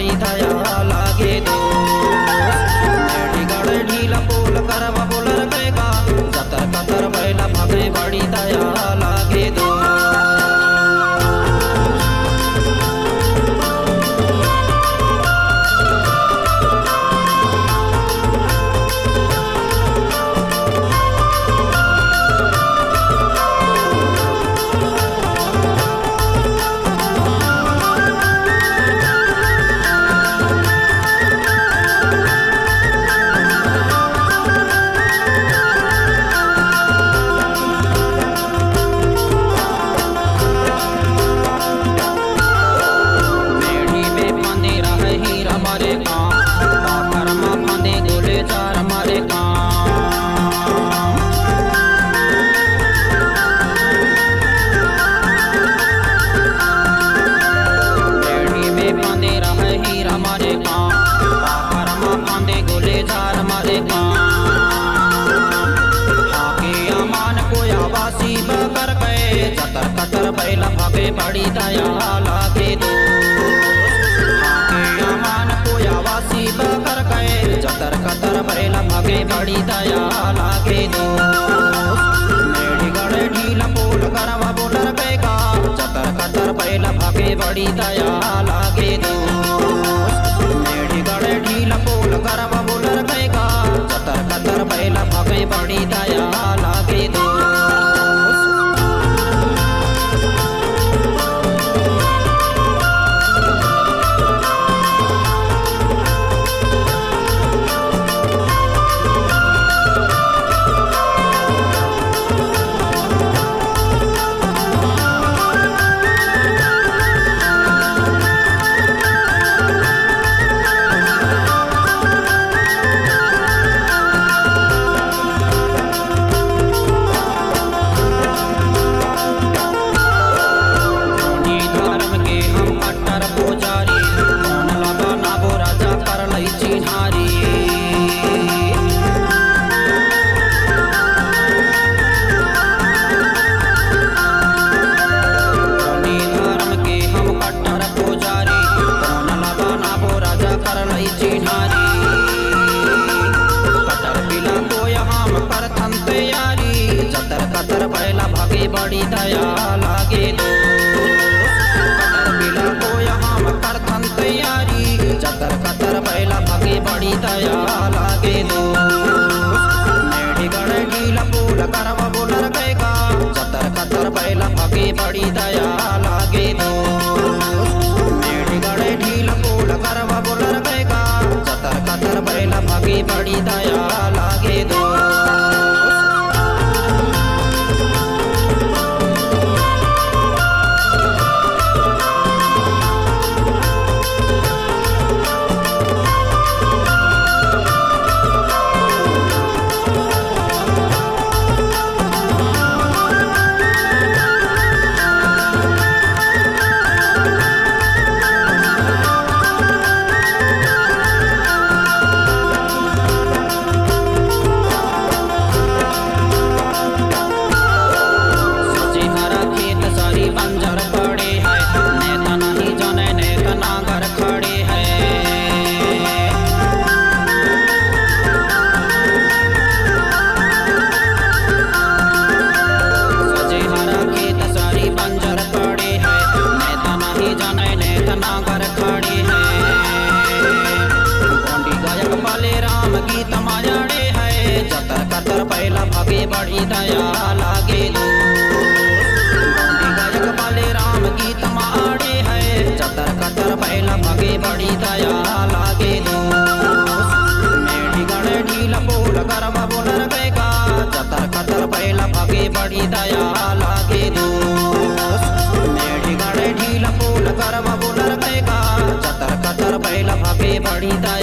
बड़ी दया लागे दो गड़ ढीला पोल करवा बोलर गएगा जतर कतर बैला भगे बड़ी दया लागे दो। कतर कतर बैला भगे बड़ी दया लागे दो मान कोयावासी बकर गए चतर कतर बैला भगे बड़ी दया लागे दो मेरी गड़े ढीला पोल करवा बोलर गएगा चतर कतर बैला भगे बड़ी दया लागे दो मेरी गड़े ढीला पोल करवा बोलर गएगा चतर कतर बैला भगे बड़ी दया लागे दो। कतर बैला भगे बड़ी दया लागे दो कतर बिला को यहाँ कर थन तैयारी चतर कतर बैला भगे बड़ी दया लागे दो मेरी गड़े ढीला पोल करवा बोलर गएगा चतर कतर बैला भगे बड़ी दया लागे दो मेरी गड़े ढीला पोल करवा बोलर गएगा चतर कतर बैला भगे बड़ी दया लागे दो। कतर बैला भगे बड़ी दया लागे दो गायक बाले राम गीत माड़े है चतर कतर बैला भगे बड़ी दया लागे दो मेरी गड़े ढीला पोल करवा बोलर गएगा चतर कतर बैला भगे बड़ी दया लागे दो मेरी गड़े ढीला पोल करवा बोलर गएगा चतर कतर बैला भगे बड़ी दया